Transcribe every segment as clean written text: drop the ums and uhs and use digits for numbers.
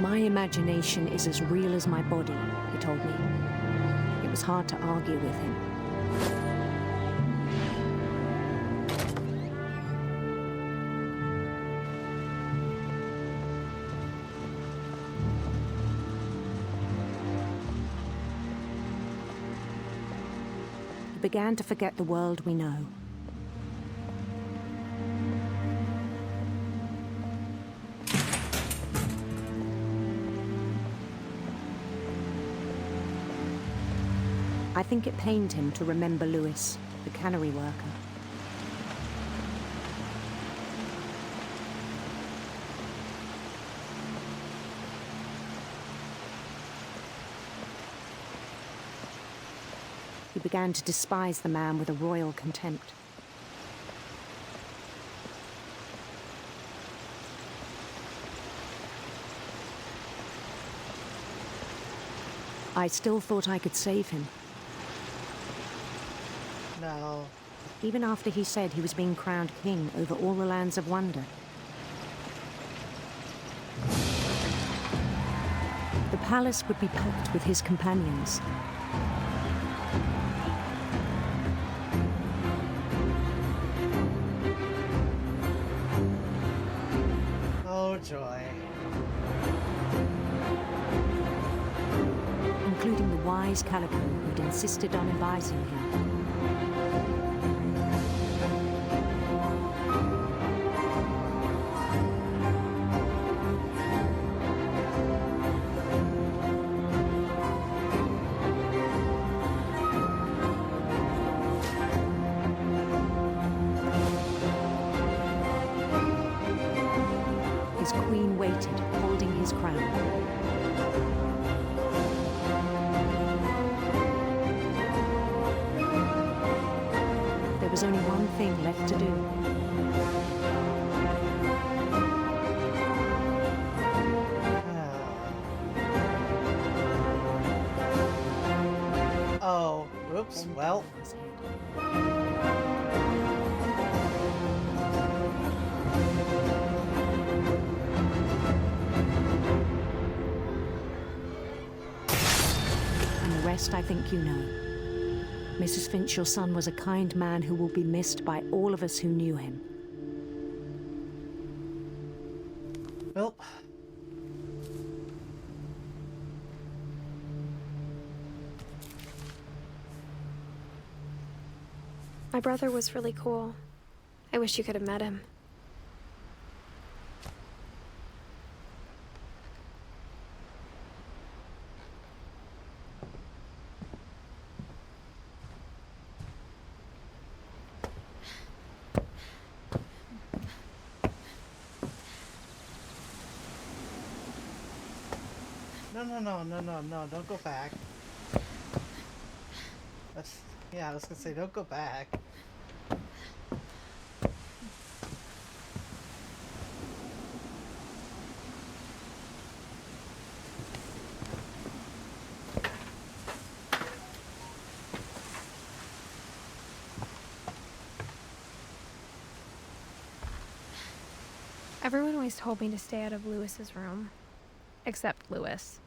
My imagination is as real as my body, he told me. It was hard to argue with him. He began to forget the world we know. I think it pained him to remember Lewis, the cannery worker. He began to despise the man with a royal contempt. I still thought I could save him. No. Even after he said he was being crowned king over all the lands of wonder. The palace would be packed with his companions. Oh, joy. Including the wise Calico who'd insisted on advising him. His queen waited, holding his crown. There was only one thing left to do. Oh, whoops, well. And the rest I think you know. Mrs. Finch, your son was a kind man who will be missed by all of us who knew him. Well. My brother was really cool. I wish you could have met him. No, don't go back. Yeah, I was gonna say, don't go back. Everyone always told me to stay out of Lewis's room. Except Lewis.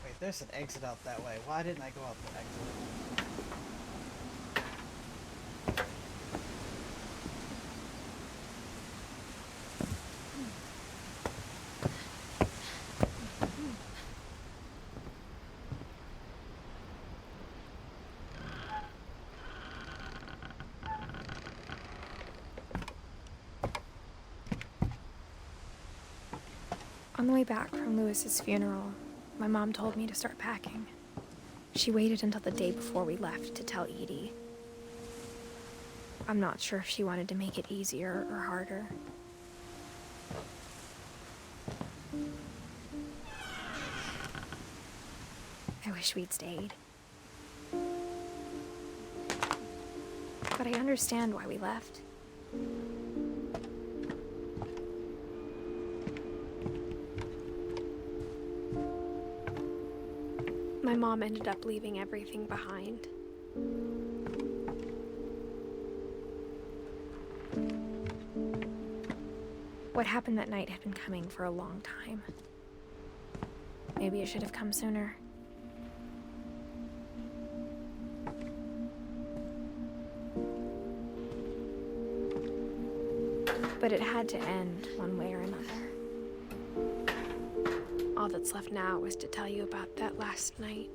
Wait, there's an exit out that way. Why didn't I go out the exit? On the way back from Lewis's funeral, my mom told me to start packing. She waited until the day before we left to tell Edie. I'm not sure if she wanted to make it easier or harder. I wish we'd stayed. But I understand why we left. My mom ended up leaving everything behind. What happened that night had been coming for a long time. Maybe it should have come sooner. But it had to end one way or another. All that's left now was to tell you about that last night.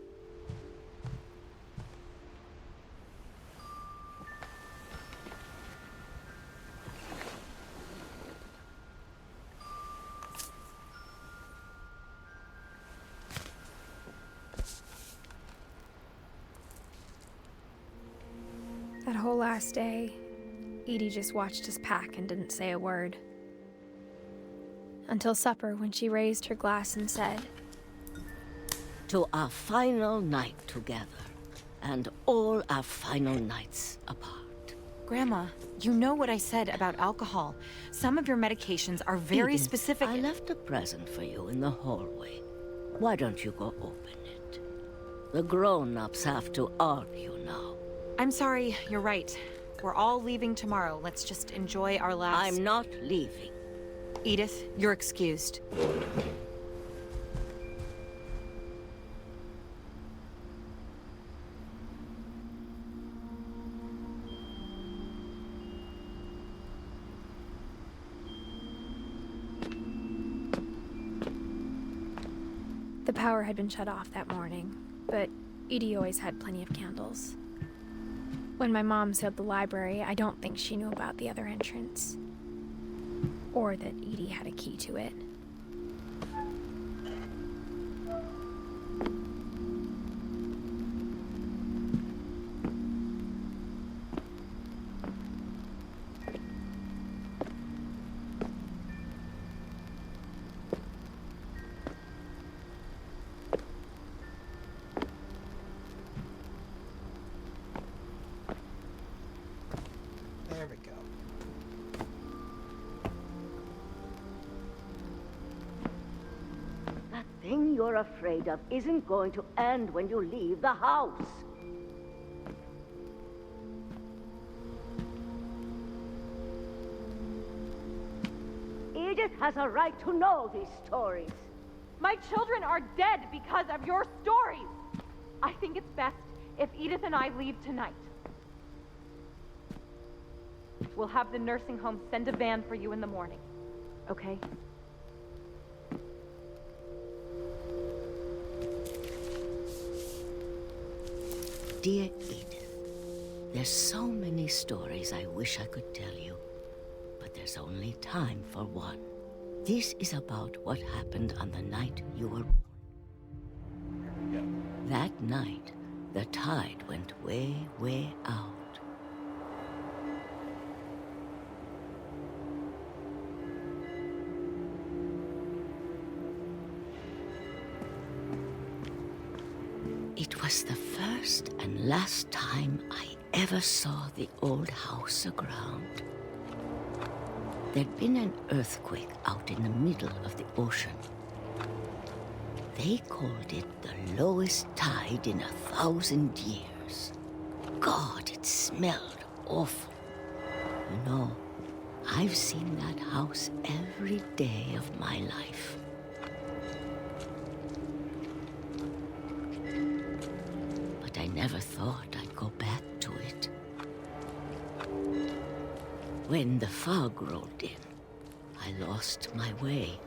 That whole last day, Edie just watched us pack and didn't say a word. Until supper, when she raised her glass and said, "To our final night together, and all our final nights apart." Grandma, you know what I said about alcohol. Some of your medications are very Edith, specific. I left a present for you in the hallway. Why don't you go open it? The grown-ups have to argue now. I'm sorry, you're right. We're all leaving tomorrow. Let's just enjoy our last... I'm not leaving. Edith, you're excused. the power had been shut off that morning, but Edie always had plenty of candles. When my mom sealed the library, I don't think she knew about the other entrance. Or that Edie had a key to it. There we go. That thing you're afraid of isn't going to end when you leave the house. Edith has a right to know these stories. My children are dead because of your stories. I think it's best if Edith and I leave tonight. We'll have the nursing home send a van for you in the morning, okay? Dear Edith, there's so many stories I wish I could tell you, but there's only time for one. This is about what happened on the night you were born. There we go. That night, the tide went way, way out. It was the first and last time I ever saw the old house aground. There'd been an earthquake out in the middle of the ocean. They called it the lowest tide in 1,000 years. God, it smelled awful. You know, I've seen that house every day of my life. But I never thought I'd go back to it. When the fog rolled in, I lost my way.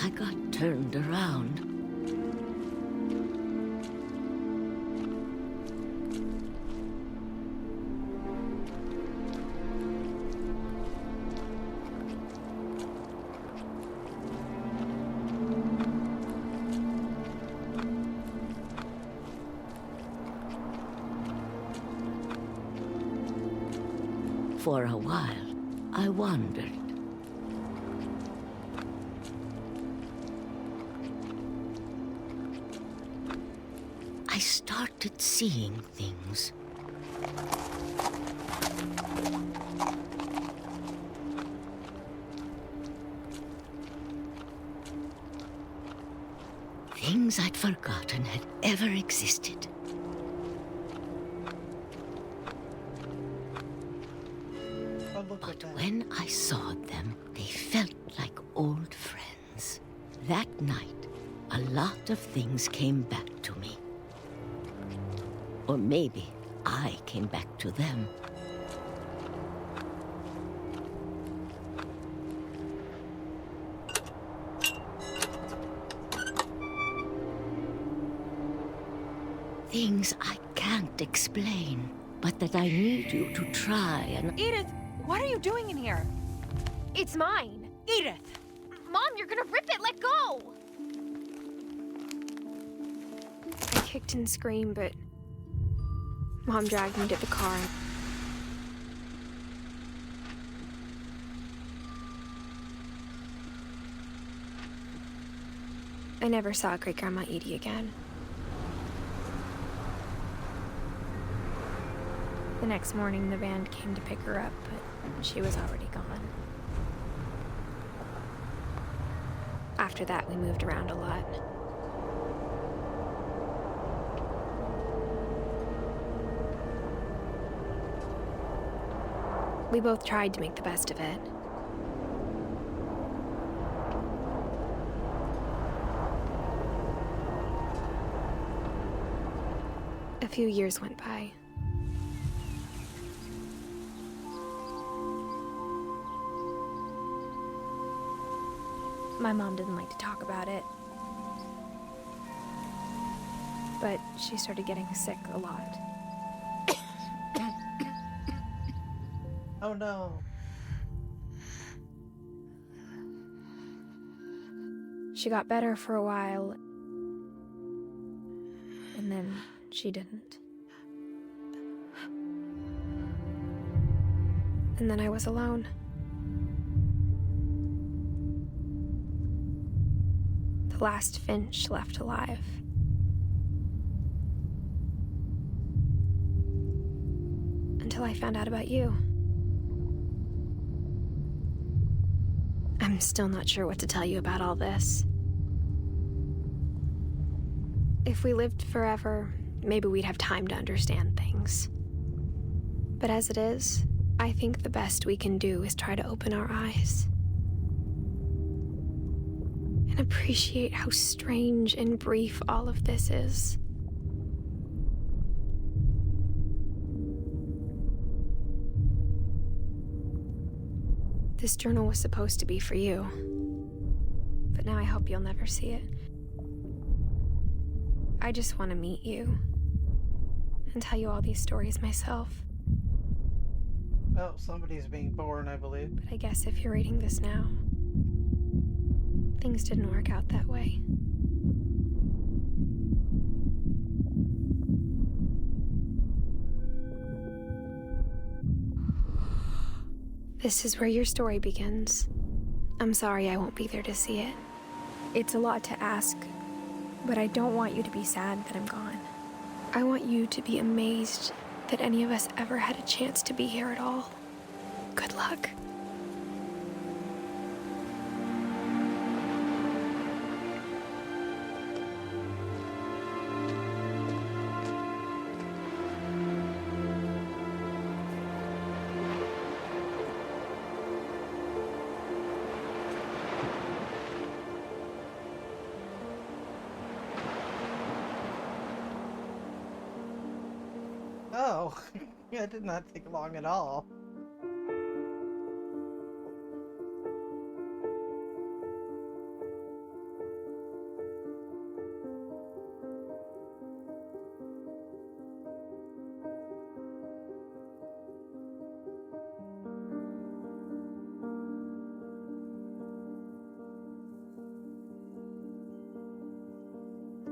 I got turned around. For a while, I wandered. I started seeing things. Things I'd forgotten had ever existed. Look at But that. when I saw them, they felt like old friends. That night, a lot of things came back to me. Or maybe I came back to them. Things I can't explain, but that I need you to try and... Edith, what are you doing in here? It's mine. Edith! Mom, you're gonna rip it. Let go. I kicked and screamed, but Mom dragged me to the car. I never saw Great-Grandma Edie again. The next morning, the van came to pick her up, but she was already gone. After that, we moved around a lot. We both tried to make the best of it. A few years went by. My mom didn't like to talk about it. But she started getting sick a lot. Oh no. She got better for a while, and then she didn't. And then I was alone. The last Finch left alive. Until I found out about you. I'm still not sure what to tell you about all this. If we lived forever, maybe we'd have time to understand things. But as it is, I think the best we can do is try to open our eyes. And appreciate how strange and brief all of this is. This journal was supposed to be for you. But now I hope you'll never see it. I just want to meet you. And tell you all these stories myself. Oh, somebody's being born, I believe. But I guess if you're reading this now, things didn't work out that way. This is where your story begins. I'm sorry I won't be there to see it. It's a lot to ask, but I don't want you to be sad that I'm gone. I want you to be amazed that any of us ever had a chance to be here at all. Good luck. Oh, that did not take long at all.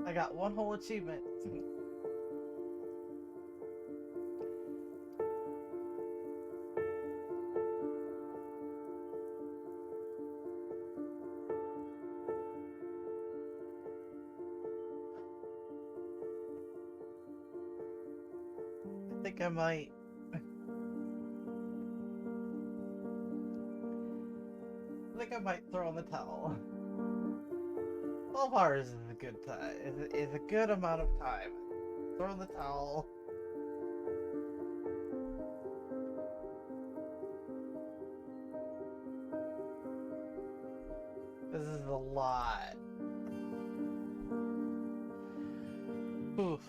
I got one whole achievement. 'Think I might. I think I might throw in the towel. 12 hours is a good time. Is a good amount of time. Throw in the towel. This is a lot. Oof.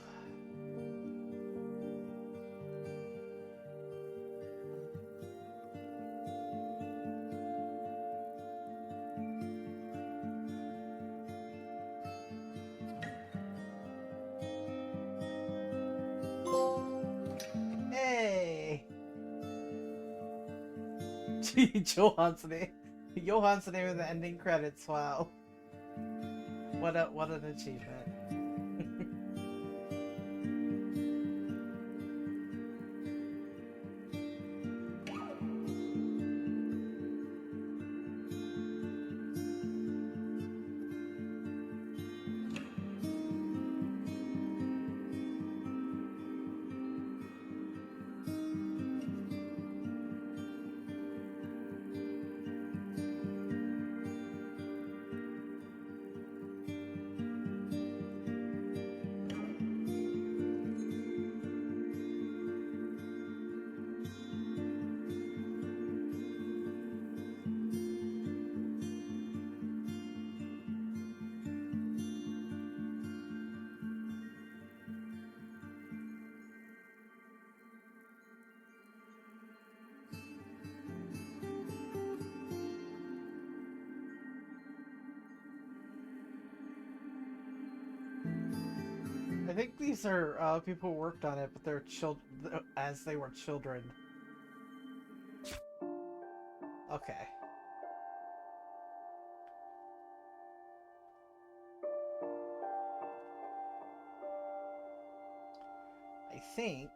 Hey! Johan's name in the ending credits, wow. What an achievement. I think these are people who worked on it, but they're children as they were children. Okay. I think.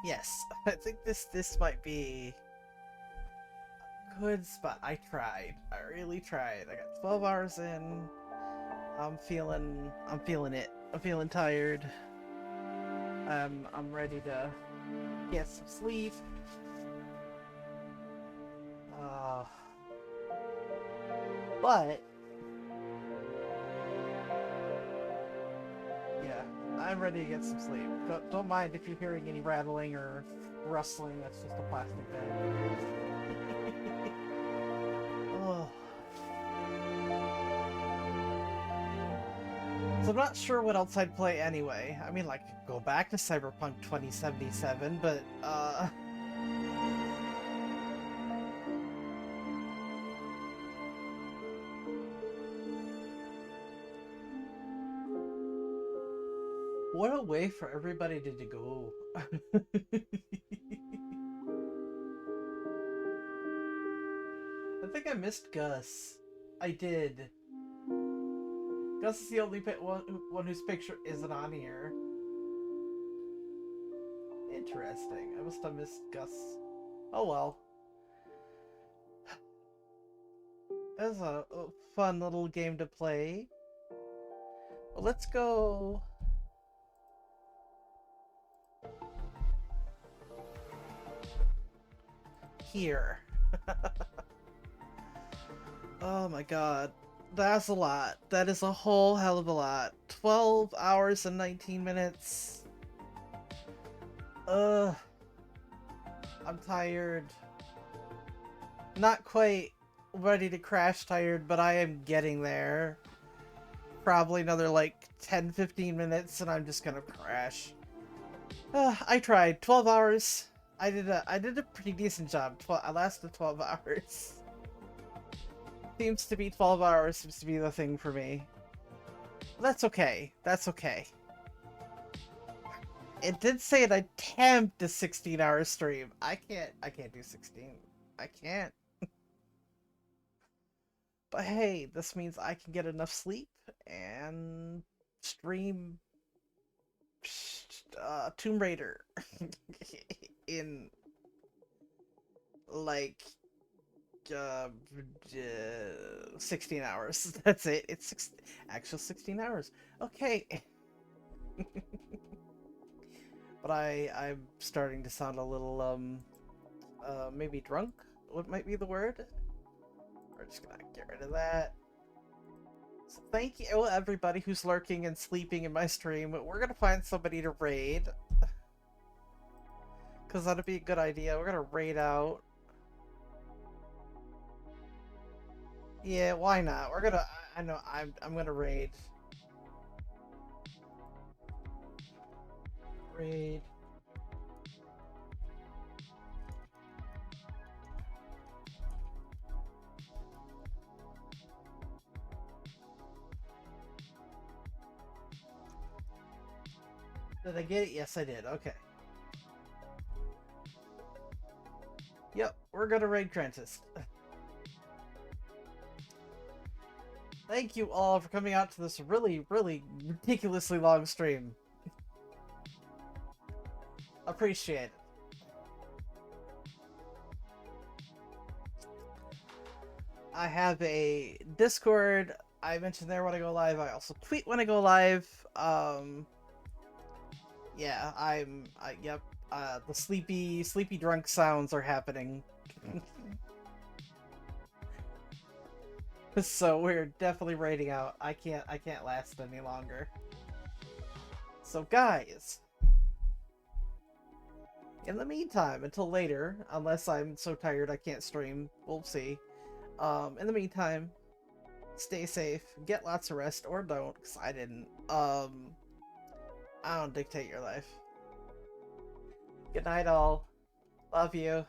Yes, I think this might be a good spot. I tried. I really tried. I got 12 hours in. I'm feeling it. I'm feeling tired. I'm ready to get some sleep. But yeah, I'm ready to get some sleep. Don't mind if you're hearing any rattling or rustling. That's just a plastic bed. Oh. So I'm not sure what else I'd play anyway. I mean, like, go back to Cyberpunk 2077, but, what a way for everybody to go. I think I missed Gus. I did. Gus is the only one whose picture isn't on here. Interesting. I must have missed Gus. Oh well. That was a fun little game to play. Well, let's go. Here. Oh my god. That's a lot. That is a whole hell of a lot. 12 hours and 19 minutes. I'm tired. Not quite ready to crash tired, but I am getting there. Probably another like 10-15 minutes and I'm just gonna crash. I tried. 12 hours. I did a pretty decent job. I lasted 12 hours. Seems to be 12 hours seems to be the thing for me. That's okay. That's okay. It did say an attempt a 16-hour stream. I can't do 16. I can't. But hey, this means I can get enough sleep and stream Tomb Raider in like 16 hours. That's it. It's actual 16 hours. Okay. But I'm starting to sound a little maybe drunk? What might be the word? We're just gonna get rid of that. So thank you everybody who's lurking and sleeping in my stream. We're gonna find somebody to raid. Cause that'd be a good idea. We're gonna raid out. Yeah, why not? We're gonna I know I'm gonna raid. Raid. Did I get it? Yes, I did. Okay. Yep, we're gonna raid Krantist. Thank you all for coming out to this really, really ridiculously long stream. Appreciate it. I have a Discord. I mentioned there when I go live. I also tweet when I go live. Yeah, yep. The sleepy drunk sounds are happening. So we're definitely raiding out. I can't last any longer. So guys, in the meantime, until later, unless I'm so tired I can't stream, we'll see. In the meantime, stay safe, get lots of rest, or don't, because I didn't. I don't dictate your life. Good night all. Love you.